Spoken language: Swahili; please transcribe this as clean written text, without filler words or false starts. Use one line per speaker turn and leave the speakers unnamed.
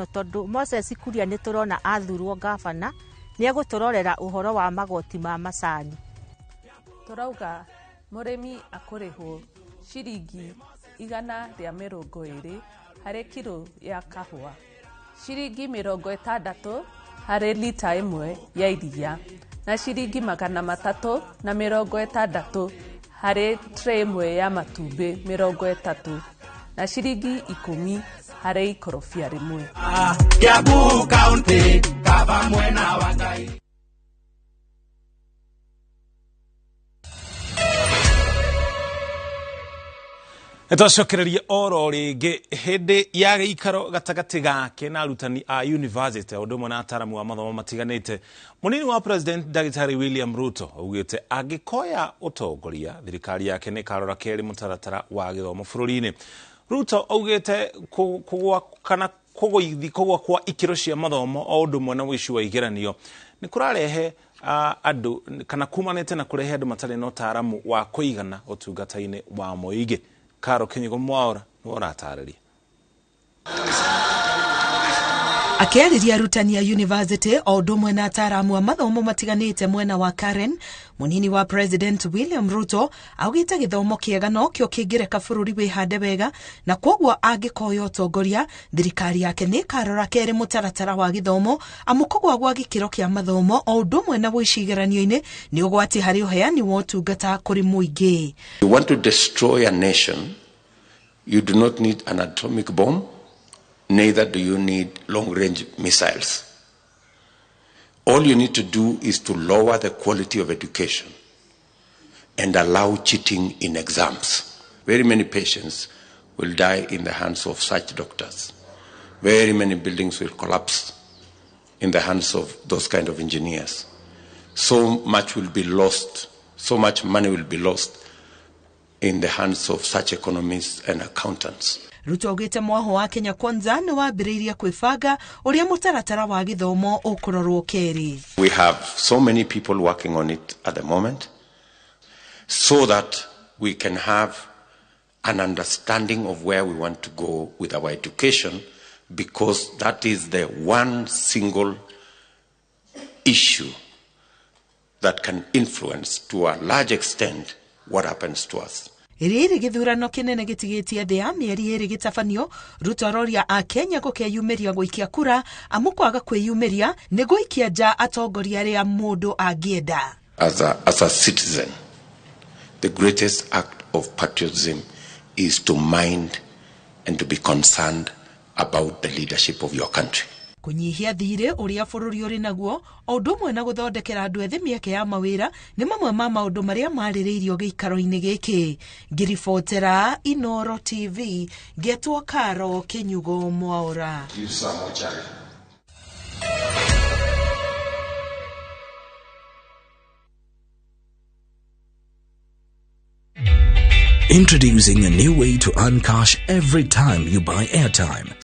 Tondu Moses Kuria nĩ tũrona athurwo gavana nĩ egũtũrorera ũhoro wa magoti ma macani.
Turauga mũrĩmi akũrĩhwo ciringi 120 harĩ kilo ya kahũa, ciringi 60 harĩ lita ĩmwe ya iria, na ciringi 360 harĩ tray ĩmwe ya matumbĩ 30, na ciringi 10 harĩ ikorobia rĩmwe.
Kiambu County kaba mwena wa Ngai.
Nĩtwacokereria oro rĩngĩ hĩndĩ ya gĩikaro gatagati gake na arutani a university ũndũ ũmwe na ataramu wa mathomo matiganĩte. Mũnini wa President Dagitari William Ruto augĩte angĩkoya ũtongoria thirikari yake nĩ karora kerĩ mũtaratara wa gĩthomo bũrũri-inĩ. Ruto augĩte kũgwa kwa ikĩro cia mathomo o ũndũ ũmwe na ũici wa igeranio nĩ kũrarehe andũ kana kumanĩte na kũrehe andũ matarĩ na ũtaaramu wa kũigana ũtungata-inĩ wa mũingĩ. Karo Kinyigo Mwaura nĩwaratarĩria.
Akĩarĩria arutani a university o ũndũ ũmwe na ataramu a mathomo matiganĩte mwena wa Karen, mũnini wa President William Ruto augĩte gĩthomo kĩega no kĩo kĩngĩreka bũrũri wĩhande wega, na kwoguo angĩkoya ũtongoria thirikari yake nĩ karora kerĩ mũtaratara wa gĩthomo amu kũgwa gwa gĩkĩro kĩa mathomo o ũndũ ũmwe na wĩici igeranio-inĩ nĩ ũgwati harĩ ũheani wa ũtungata kũrĩ mũingĩ.
You want to destroy a nation, you do not need an atomic bomb. Neither do you need long-range missiles. All you need to do is to lower the quality of education and allow cheating in exams. Very many patients will die in the hands of such doctors. Very many buildings will collapse in the hands of those kind of engineers. So much will be lost, so much money will be lost in the hands of such economists and accountants.
Ruto augĩte mwaho wa Kenya Kwanza nĩ wambĩrĩirie kwĩbanga ũrĩa mũtaratara wa gĩthomo ũkũrorwo kerĩ.
We have so many people working on it at the moment so that we can have an understanding of where we want to go with our education, because that is the one single issue that can influence to a large extent what happens to us.
Rĩrĩ gĩthurano kĩnene gĩtigĩtie thĩ ya mĩeri ĩrĩ gĩtabanio, Ruto aroria a Kenya gũkeyumĩria gũikia kura amu kwaga kwĩyumĩria nĩ gũikia nja atongoria arĩa mũndũ angĩenda.
As a citizen, the greatest act of patriotism is to mind and to be concerned about the leadership of your country.
Kũnyihia thirĩ ũrĩa bũrũri ũrĩ naguo o ũndũ ũmwe na gũthondekera andũ ethĩ mĩeke ya mawĩra nĩ mamwe ma maũndũ marĩa marĩrĩirio gĩikaro-inĩ gĩkĩ. Ngiribotera INOORO TV, ngetwo Karo Kinyugo Mwaura.
Introducing a new way to earn cash every time you buy airtime.